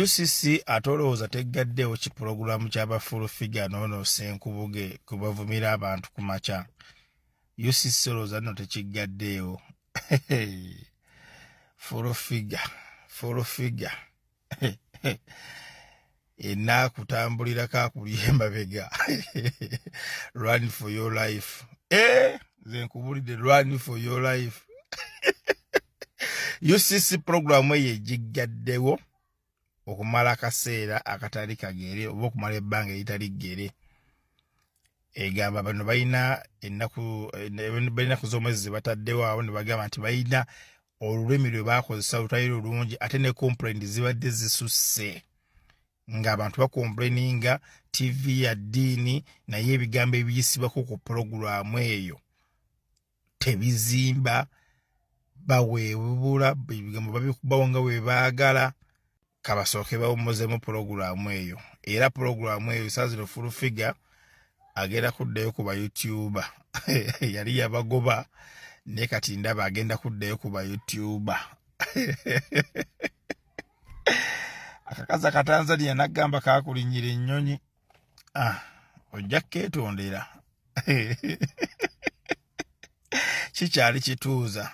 UCC atolooza teggaddewo ki pulogulaamu ky'abafulu figure n'ono Senkubuge kubavumira abantu ku makya. UCC olowooza nno tekiggaddeewo. Full figure. Enaakutambulirako akuli emabega. Run for your life. Nze nkubulidde run for your life. UCC pulogulaamu eyo egiggaddewo okumala akaseera akatali kagere oba okumala ebbanga eritali ggere. Egamba bano balina ennaku z'omwezi ze bataddewo awo ne bagamba nti balina olulimi lwe baakozesa lutali lulungi ate ne complaint zibadde zisusse ng'abantu bakomplaininga TV ya ddiini naye ebigambo ebiyisibwako ku pulogulaamu eyo tebizimba baweebula ebigambo babikubawo nga bwe baagala. Kabasooke bawummuzemu pulogulaamu eyo era pulogulaamu eyo saa zino full figure agenda kuddayo ku bayutuba. Yali yabagoba naye kati ndaba agenda kuddayo ku bayutuba. Akakazi akatanzania nagamba kakulinnyira ennyonyi. Ojja keetondera. Kikyali kituuza.